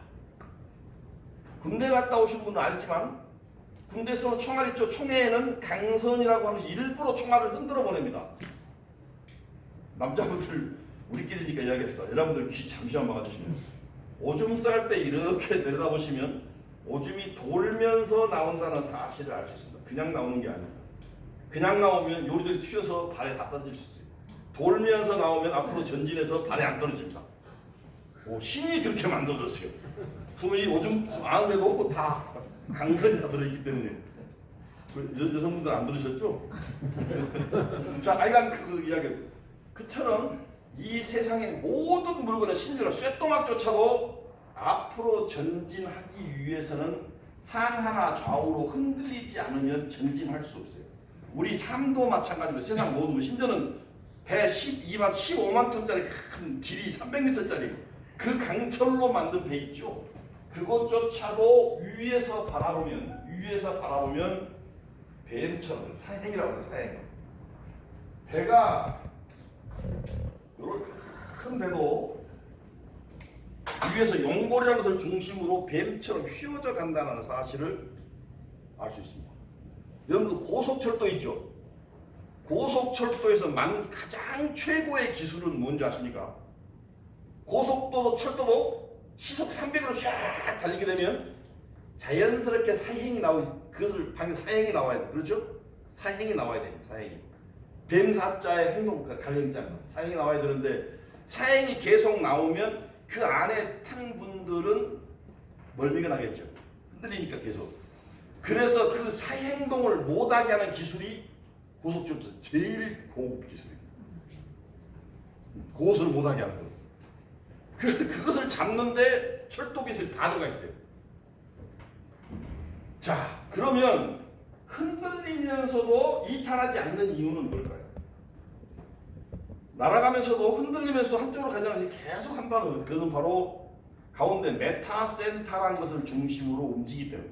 A: 군대 갔다 오신 분은 알지만 군대 쏘는 총알 있죠. 총에는 강선이라고 하면서 일부러 총알을 흔들어 보냅니다. 남자분들 우리끼리니까 이야기합시다. 여러분들 귀 잠시만 막아주시면 오줌 쌀 때 이렇게 내려다보시면 오줌이 돌면서 나온다는 사실을 알 수 있습니다. 그냥 나오는 게 아닙니다. 그냥 나오면 요리들이 튀어서 발에 다 떨어질 수 있어요. 돌면서 나오면 앞으로 전진해서 발에 안 떨어집니다. 신이 그렇게 만들어졌어요. 그러면 이 오줌 안에도 다 강선이 다 들어있기 때문에 여성분들 안 들으셨죠? 자, 아이간 그 이야기 그처럼 이 세상의 모든 물건은 심지어 쇳도막조차도 앞으로 전진하기 위해서는 상하나 좌우로 흔들리지 않으면 전진할 수 없어요. 우리 삶도 마찬가지고 세상 모든 것 심지어는 배 12만, 15만 톤짜리 큰 길이 300m짜리 그 강철로 만든 배 있죠. 그것조차도 위에서 바라보면 뱀처럼 사행이라고 해요. 사행. 배가 이런 큰 배도 위에서 용골이라는 것을 중심으로 뱀처럼 휘어져 간다는 사실을 알 수 있습니다. 여러분들 고속철도 있죠. 고속철도에서 가장 최고의 기술은 뭔지 아십니까? 고속도로 철도도 시속 300으로 쫙 달리게 되면 자연스럽게 사행이 그것을 방금 사행이 나와야 돼. 그렇죠? 사행이 나와야 돼. 사행이. 뱀사자의 행동, 갈림자입니다. 사행이 나와야 되는데 사행이 계속 나오면 그 안에 탄 분들은 멀미가 나겠죠. 흔들리니까 계속. 그래서 그 사행동을 못하게 하는 기술이 고속철도 제일 고급 기술이에요. 고속을 못하게 하는 거. 그것을 잡는데 철도 기술이 다 들어가 있어요. 자, 그러면 흔들리면서도 이탈하지 않는 이유는 뭘까요? 날아가면서도 흔들리면서도 한쪽으로 가지 않아서 계속 한 발은 그것은 바로 가운데 메타센터라는 것을 중심으로 움직이기 때문에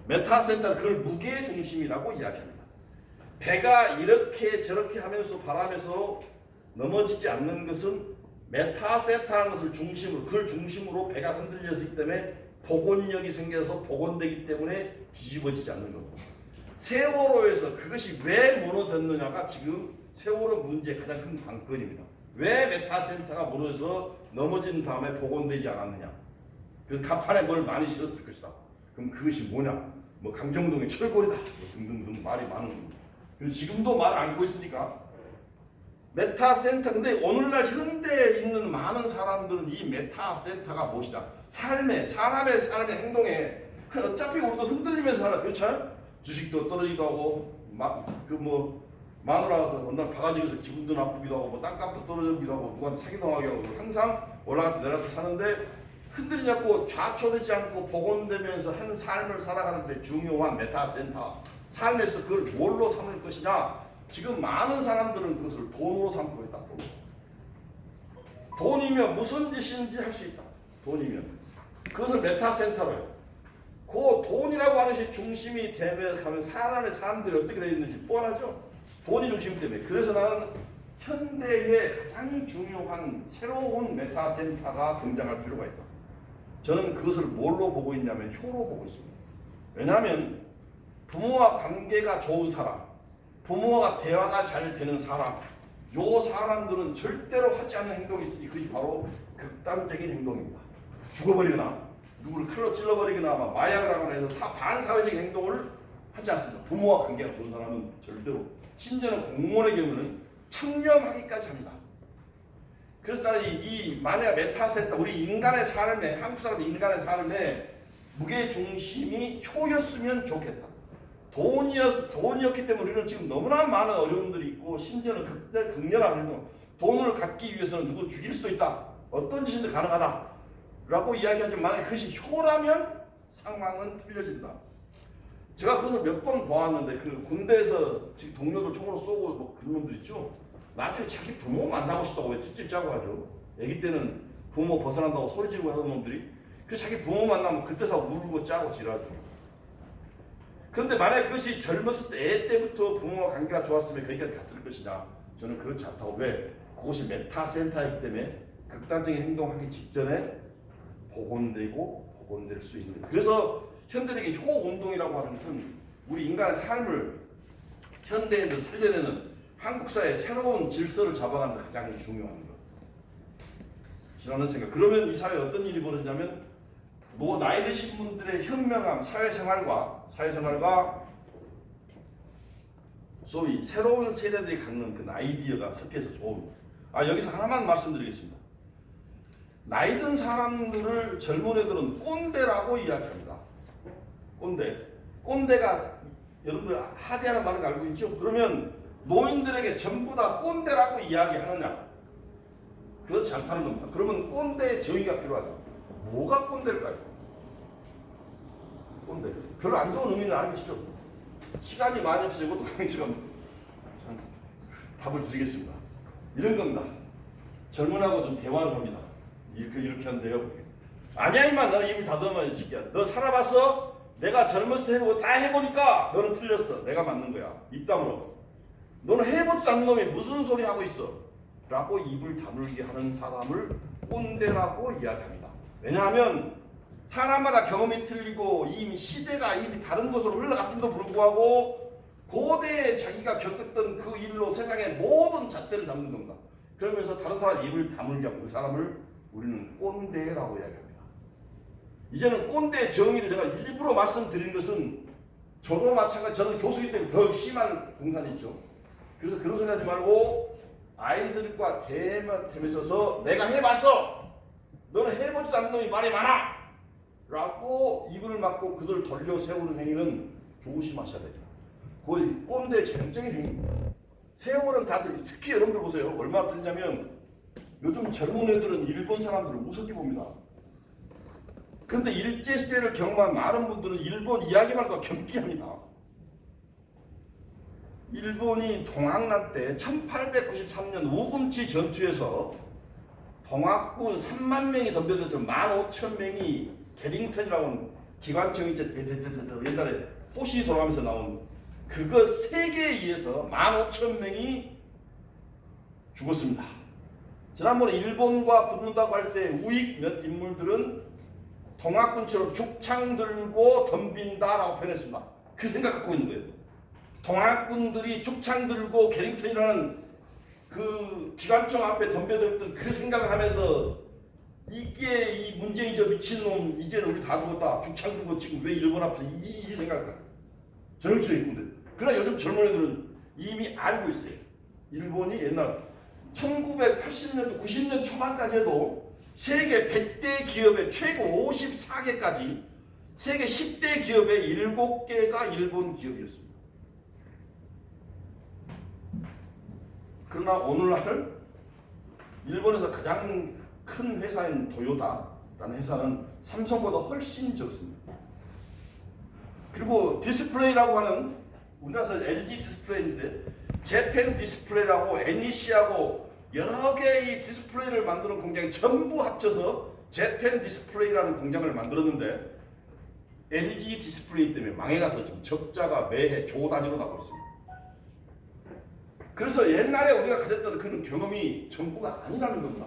A: 메타센터는 그걸 무게 중심이라고 이야기합니다. 배가 이렇게 저렇게 하면서 바람에서 넘어지지 않는 것은 메타센터라는 것을 중심으로 그걸 중심으로 배가 흔들렸기 때문에 복원력이 생겨서 복원되기 때문에 뒤집어지지 않는 겁니다. 세월호에서 그것이 왜 무너졌느냐가 지금 세월호 문제의 가장 큰 관건입니다. 왜 메타센터가 무너져서 넘어진 다음에 복원되지 않았느냐. 그래서 갑판에 뭘 많이 실었을 것이다. 그럼 그것이 뭐냐? 뭐 강정동의 철골이다. 등등등 말이 많은 겁니다. 그래서 지금도 말을 안고 있으니까 메타센터. 근데 오늘날 현대에 있는 많은 사람들은 이 메타센터가 무엇이다? 사람의 행동에 어차피 우리도 흔들리면서 살아. 그렇죠? 주식도 떨어지기도 하고 마누라가 어느 날 바가지에서 기분도 나쁘기도 하고 땅값도 떨어지기도 하고 누구한테 사기당하게 하고 항상 올라갔다 내려갔다 하는데 흔들리지 않고 좌초되지 않고 복원되면서 한 삶을 살아가는데 중요한 메타센터. 삶에서 그걸 뭘로 삼을 것이냐? 지금 많은 사람들은 그것을 돈으로 삼고 있다. 돈이면 무슨 짓인지 할 수 있다. 돈이면. 그것을 메타센터로 해요. 그 돈이라고 하는 것이 중심이 되면 사람들이 어떻게 되어 있는지 뻔하죠. 돈이 중심 때문에. 그래서 나는 현대의 가장 중요한 새로운 메타센터가 등장할 필요가 있다. 저는 그것을 뭘로 보고 있냐면 효로 보고 있습니다. 왜냐하면 부모와 관계가 좋은 사람, 부모와 대화가 잘 되는 사람, 요 사람들은 절대로 하지 않는 행동이 있으니 그것이 바로 극단적인 행동입니다. 죽어버리거나 누구를 칼로 찔러버리거나 마약을 하거나 해서 반사회적인 행동을 하지 않습니다. 부모와 관계가 좋은 사람은 절대로. 심지어는 공무원의 경우는 청렴하기까지 합니다. 그래서 나는 만약 메타센터, 우리 인간의 삶에, 한국 사람 인간의 삶에 무게중심이 효였으면 좋겠다. 돈이었기 때문에 우리는 지금 너무나 많은 어려움들이 있고 심지어는 극렬한 행동, 돈을 갖기 위해서는 누구 죽일 수도 있다. 어떤 짓인지 가능하다. 라고 이야기하지만 만약 그것이 효라면 상황은 틀려진다. 제가 그것을 몇 번 보았는데 그 군대에서 지금 동료들 총으로 쏘고 뭐 그런 놈들 있죠. 나중에 자기 부모 만나고 싶다고 왜 찝찝 짜고 하죠. 애기 때는 부모 벗어난다고 소리 지르고 하던 놈들이 그 자기 부모 만나면 그때서 울고 짜고 지랄하죠. 그런데 만약 그것이 젊었을 때 애 때부터 부모와 관계가 좋았으면 거기까지 갔을 것이냐? 저는 그렇지 않다고. 왜? 그것이 메타센터이기 때문에 극단적인 행동하기 직전에 복원될 수 있는 거예요. 그래서 현대력의 효운동이라고 하는 것은 우리 인간의 삶을 현대인들 살려내는 한국 사회의 새로운 질서를 잡아가는 데 가장 중요한 것. 저는 생각. 그러면 이 사회에 어떤 일이 벌어지냐면 나이 드신 분들의 현명함, 사회생활과 소위 새로운 세대들이 갖는 그 아이디어가 섞여서 좋은. 여기서 하나만 말씀드리겠습니다. 나이 든 사람들을 젊은 애들은 꼰대라고 이야기합니다. 꼰대가 여러분들 하대하는 말을 알고 있죠? 그러면 노인들에게 전부 다 꼰대라고 이야기하느냐? 그렇지 않다는 겁니다. 그러면 꼰대의 정의가 필요하죠. 뭐가 꼰대일까요? 꼰대. 별로 안 좋은 의미는 알겠죠? 시간이 많이 없어요. 이것도 그냥 지금 답을 드리겠습니다. 이런 겁니다. 젊은하고 좀 대화를 합니다. 이렇게 한대요. 아니야 임마, 너는 입을 다듬어 이 새끼야. 너 살아봤어? 내가 젊었을 때 해보고 다 해보니까 너는 틀렸어. 내가 맞는 거야. 입담으로. 너는 해보지도 않는 놈이 무슨 소리 하고 있어? 라고 입을 다물게 하는 사람을 꼰대라고 이야기합니다. 왜냐하면 사람마다 경험이 틀리고 이미 시대가 이미 다른 곳으로 흘러갔음에도 불구하고 고대에 자기가 겪었던 그 일로 세상의 모든 잣대를 잡는 겁니다. 그러면서 다른 사람 입을 다물게 하고 그 사람을 우리는 꼰대라고 이야기합니다. 이제는 꼰대의 정의를 제가 일부러 말씀드린 것은 저도 마찬가지, 저는 교수이기 때문에 더 심한 공산이 있죠. 그래서 그런 소리 하지 말고 아이들과 대면에 있어서 내가 해봤어! 너는 해보지도 않는 놈이 말이 많아! 라고 입을 막고 그들 돌려 세우는 행위는 조심하셔야 됩니다. 거의 꼰대의 전형적인 행위입니다. 세월은 다들, 특히 여러분들 보세요. 얼마나 들리냐면 요즘 젊은 애들은 일본 사람들을 우습게 봅니다. 그런데 일제시대를 경험한 많은 분들은 일본 이야기만 해도 경기합니다. 일본이 동학난 때 1893년 우금치 전투에서 동학군 3만 명이 덤벼들었죠. 15,000명이 게링턴이라고 하는 기관총이 옛날에 호시 돌아가면서 나온 그거 3개에 의해서 15,000명이 죽었습니다. 지난번에 일본과 붙는다고 할 때 우익 몇 인물들은 동학군처럼 죽창 들고 덤빈다라고 표현했습니다. 그 생각 갖고 있는 거예요. 동학군들이 죽창 들고 게링턴이라는 그 기관총 앞에 덤벼들었던 그 생각을 하면서 이게 이 문재인 저 미친놈 이제는 우리 다 죽었다. 죽창 들고 지금 왜 일본 앞에 이 생각을 전형적인 군대. 그러나 요즘 젊은 애들은 이미 알고 있어요. 일본이 옛날 1980년도 90년 초반까지 해도 세계 100대 기업의 최고 54개까지 세계 10대 기업의 7개가 일본 기업이었습니다. 그러나 오늘날 일본에서 가장 큰 회사인 도요타라는 회사는 삼성보다 훨씬 적습니다. 그리고 디스플레이라고 하는 우리나라에서 LG 디스플레이인데 재팬 디스플레이라고 NEC하고 여러 개의 디스플레이를 만드는 공장이 전부 합쳐서 재팬 디스플레이라는 공장을 만들었는데 LG 디스플레이 때문에 망해가서 지금 적자가 매해 조 단위로 나고 있습니다. 그래서 옛날에 우리가 가졌던 그런 경험이 전부가 아니라는 겁니다.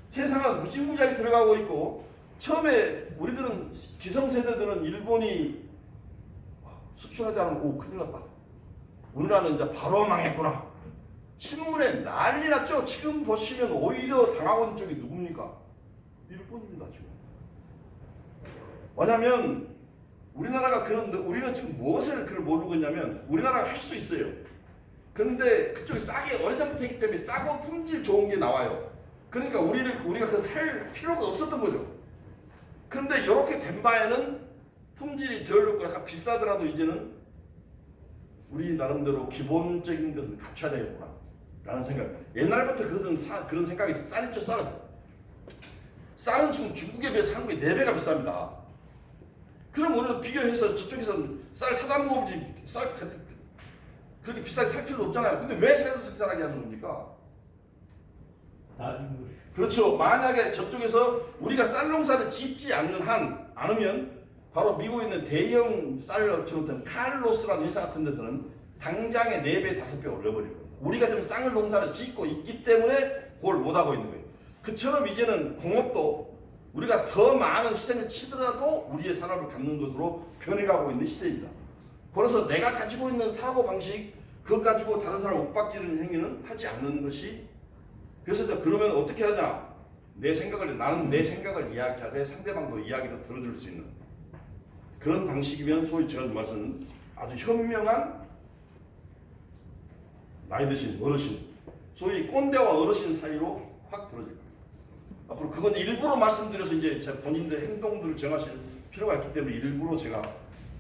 A: 세상은 무지무지하게 들어가고 있고 처음에 우리들은 기성세대들은 일본이 수출하지 않으면 오 큰일 났다. 우리나라는 이제 바로 망했구나. 신문에 난리 났죠. 지금 보시면 오히려 당하고 있는 쪽이 누굽니까? 일본입니다. 지금. 왜냐하면 우리나라가 우리는 지금 무엇을 그걸 모르고 있냐면 우리나라가 할 수 있어요. 그런데 그쪽이 싸게 오래전부터 했기 때문에 싸고 품질 좋은 게 나와요. 그러니까 우리가 그래서 할 필요가 없었던 거죠. 그런데 이렇게 된 바에는 품질이 덜 좋고 약간 비싸더라도 이제는 우리 나름대로 기본적인 것은 갖춰야 되겠구나 라는 생각. 옛날부터 그런 생각이 있어요. 쌀이죠. 쌀은 지금 중국에 비해서 한국이 4배가 비쌉니다. 그럼 우리는 비교해서 저쪽에서 쌀 사다 먹어보지 쌀 그렇게 비싸게 살 필요도 없잖아요. 근데 왜 새로 생산하게 하는 겁니까?
C: 나중에
A: 그렇죠. 만약에 저쪽에서 우리가 쌀 농사를 짓지 않으면 바로 미국에 있는 대형 쌀 업체는 칼로스라는 회사 같은 데서는 당장에 4배, 5배 올려버릴 겁니다. 우리가 지금 쌀 농사를 짓고 있기 때문에 그걸 못하고 있는 거예요. 그처럼 이제는 공업도 우리가 더 많은 희생을 치더라도 우리의 산업을 갖는 것으로 변해가고 있는 시대입니다. 그래서 내가 가지고 있는 사고방식 그것 가지고 다른 사람을 옥박지르는 행위는 하지 않는 것이 그래서 그러면 어떻게 하냐 나는 내 생각을 이야기하되 상대방도 이야기를 들어줄 수 있는 그런 방식이면 소위 제가 말씀은 아주 현명한 나이 드신 어르신 소위 꼰대와 어르신 사이로 확 벌어질 겁니다. 앞으로 그건 일부러 말씀드려서 이제 제 본인들의 행동들을 정하실 필요가 있기 때문에 일부러 제가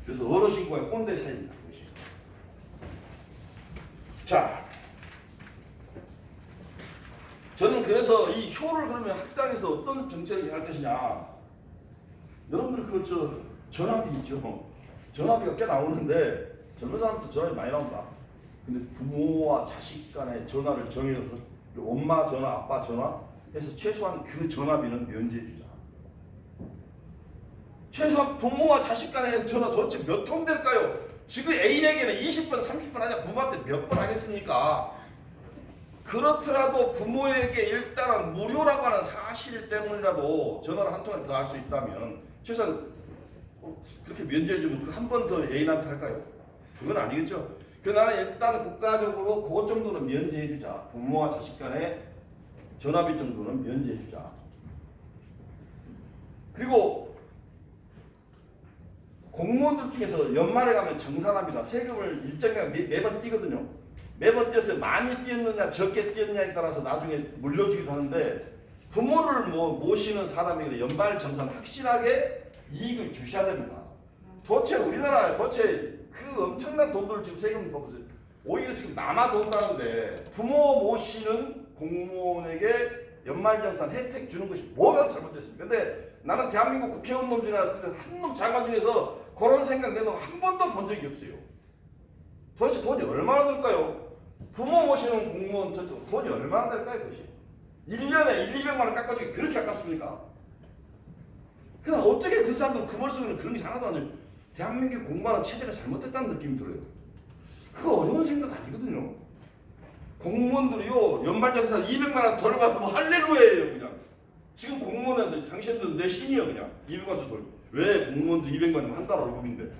A: 그래서 어르신과의 꼰대 사이입니다. 그것이. 자, 저는 그래서 이 효를 그러면 학당에서 어떤 정책을 할 것이냐. 여러분들 전압이 있죠. 전압이가 꽤 나오는데 젊은 사람도 전압이 많이 나온다. 근데 부모와 자식 간의 전화를 정해서 엄마 전화, 아빠 전화 해서 최소한 그 전화비는 면제해 주자. 최소한 부모와 자식 간의 전화 도대체 몇 통 될까요? 지금 애인에게는 20번, 30번 하냐 부모한테 몇 번 하겠습니까? 그렇더라도 부모에게 일단은 무료라고 하는 사실 때문이라도 전화를 한 통을 더 할 수 있다면 최소한 그렇게 면제해주면 그 한 번 더 애인한테 할까요? 그건 아니겠죠. 나는 일단 국가적으로 그것 정도는 면제해주자. 부모와 자식 간의 전화비 정도는 면제해주자. 그리고 공무원들 중에서 연말에 가면 정산합니다. 세금을 일정하게 매번 띄거든요. 매번 띄었을 때 많이 띄었느냐 적게 띄었느냐에 따라서 나중에 물려주기도 하는데 부모를 모시는 사람에게 연말 정산 확실하게 이익을 주셔야 됩니다. 도대체 우리나라 그 엄청난 돈들을 지금 세금 받으세요. 오히려 지금 남아 돈다는데 부모 모시는 공무원에게 연말정산 혜택 주는 것이 뭐가 잘못됐습니까? 근데 나는 대한민국 국회의원 놈 중에 한놈 장관 중에서 그런 생각 내는 한 번도 본 적이 없어요. 도대체 돈이 얼마나 들까요? 부모 모시는 공무원 돈이 얼마나 들까요? 그것이 1년에 200만 원 깎아주기 그렇게 아깝습니까? 그래서 어떻게 그 사람들 금을 쓰는 그런 게 하나도 아니에요. 대한민국 공부하는 체제가 잘못됐다는 느낌이 들어요. 그거 어려운 생각 아니거든요. 공무원들이요 연말정산 200만 원 덜 받으면 할렐루야예요 그냥. 지금 공무원에서 당신들 내 신이요 그냥 200만 원 덜. 왜 공무원들 200만 원이면 한 달 월급인데?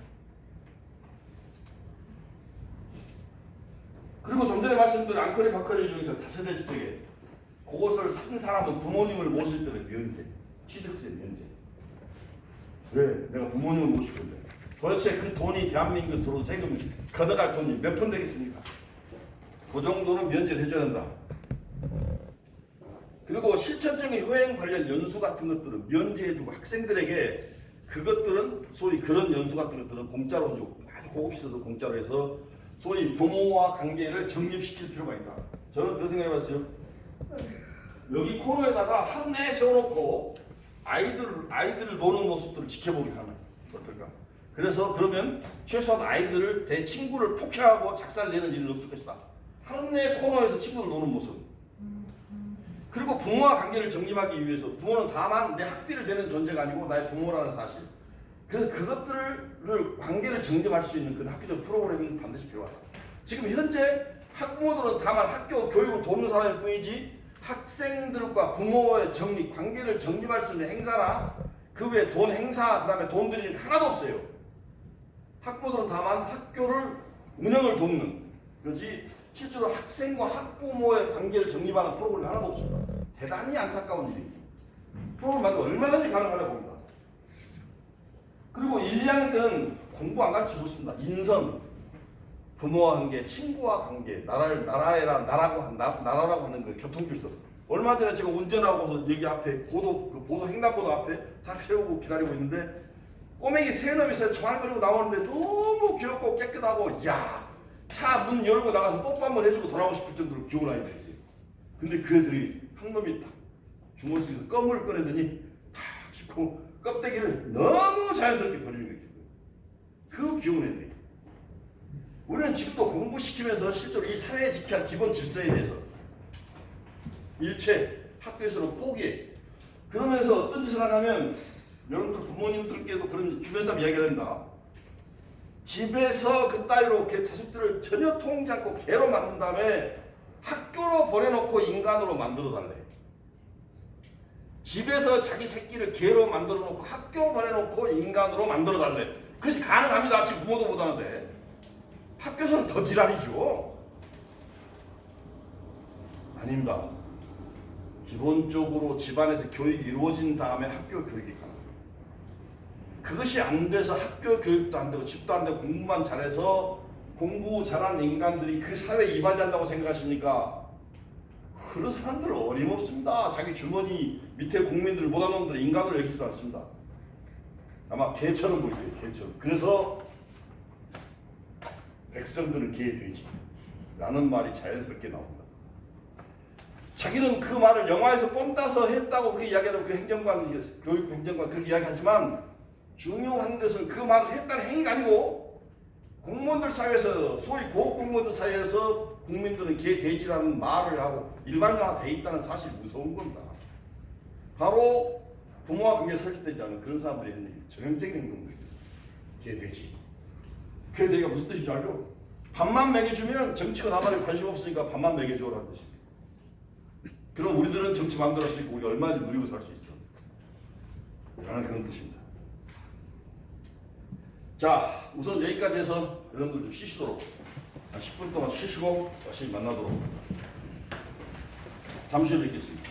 A: 그리고 좀 전에 말씀드린 앙커리 바커리 중에서 다세대 주택에 그것을 산 사람은 부모님을 모실 때는 면세, 취득세 면세. 왜? 내가 부모님을 모실 건데. 도대체 그 돈이 대한민국에 들어온 세금 걷어갈 돈이 몇 푼 되겠습니까? 그 정도는 면제를 해줘야 된다. 그리고 실천적인 효행 관련 연수 같은 것들은 면제해주고 학생들에게 그것들은 소위 그런 연수 같은 것들은 공짜로 해주고 아주 고급 시설도 공짜로 해서 소위 부모와 관계를 정립시킬 필요가 있다. 저는 그런 생각 해봤어요. 여기 코너에다가 하루 내에 세워놓고 아이들을 노는 모습들을 지켜보게 하면 어떨까? 그래서 그러면 최소한 아이들을 내 친구를 폭행하고 작살내는 일은 없을 것이다. 하루 내에 코너에서 친구들 노는 모습. 그리고 부모와 관계를 정립하기 위해서 부모는 다만 내 학비를 내는 존재가 아니고 나의 부모라는 사실. 그래서 그것들을 관계를 정립할 수 있는 그런 학교적 프로그램이 반드시 필요하다. 지금 현재 학부모들은 다만 학교 교육을 돕는 사람일 뿐이지 학생들과 부모의 정립, 관계를 정립할 수 있는 행사나 그 외에 돈 행사, 그 다음에 돈 들이는 게 하나도 없어요. 학부모들은 다만 학교를 운영을 돕는 그렇지 실제로 학생과 학부모의 관계를 정립하는 프로그램이 하나도 없습니다. 대단히 안타까운 일입니다. 프로그램 만들면 얼마든지 가능하다고 봅니다. 그리고 1, 2학년 때는 공부 안 가르치고 있습니다. 인성, 부모와 관계, 친구와 관계, 나라라고 하는 그 교통질서. 얼마 전에 제가 운전하고서 여기 앞에 보도 횡단보도 앞에 딱 세우고 기다리고 있는데 꼬맹이 세 놈이 있어요. 정알거리고 나오는데 너무 귀엽고 깨끗하고 차 문 열고 나가서 뽀뽀 한번 해주고 돌아오고 싶을 정도로 귀여운 아이들이 있어요. 근데 그 애들이 한 놈이 딱 주머니 속에서 껌을 꺼내더니 탁 씹고 껍데기를 너무 자연스럽게 버리는 거예요. 그 귀여운 애들이. 우리는 지금도 공부시키면서 실제로 이 사회에 지켜야 할 기본 질서에 대해서 일체 학교에서는 포기해. 그러면서 어떤 짓을 하냐면 여러분들 부모님들께도 그런 주변 사람 이야기가 된다. 집에서 그 따위로 자식들을 전혀 통지 않고 개로 만든 다음에 학교로 보내놓고 인간으로 만들어 달래. 집에서 자기 새끼를 개로 만들어 놓고 학교 보내놓고 인간으로 만들어 달래. 그것이 가능합니다. 지금 부모도 못하는데. 학교에서는 더 지랄이죠. 아닙니다. 기본적으로 집안에서 교육이 이루어진 다음에 학교 교육이 가능합니다. 그것이 안 돼서 학교 교육도 안 되고 집도 안 되고 공부만 잘해서 공부 잘한 인간들이 그 사회에 이바지한다고 생각하십니까? 그런 사람들은 어림없습니다. 자기 주머니 밑에 국민들을 못한 놈들을 인간으로 여기지도 않습니다. 아마 개처럼 보이죠. 개처럼. 그래서 백성들은 개 돼지 라는 말이 자연스럽게 나옵니다. 자기는 그 말을 영화에서 뽐 따서 했다고 그렇게 이야기하면 그 행정관, 교육 행정관 그렇게 이야기하지만 중요한 것은 그 말을 했다는 행위가 아니고 공무원들 사이에서 소위 고공무원들 사이에서 국민들은 개 돼지라는 말을 하고 일반화되어 있다는 사실이 무서운 겁니다. 바로 부모와 관계가 설립되지 않은 그런 사람들이 하는 전형적인 행동들이에요. 개 돼지. 개 돼지가 무슨 뜻인지 알죠? 밥만 먹여주면 정치가 나발에 관심 없으니까 밥만 먹여줘라는 뜻입니다. 그럼 우리들은 정치 마음대로 할 수 있고 우리가 얼마든지 누리고 살 수 있어 라는 그런 뜻입니다. 자, 우선 여기까지 해서 여러분들 좀 쉬시도록 한 10분 동안 쉬시고 다시 만나도록 잠시 후에 뵙겠습니다.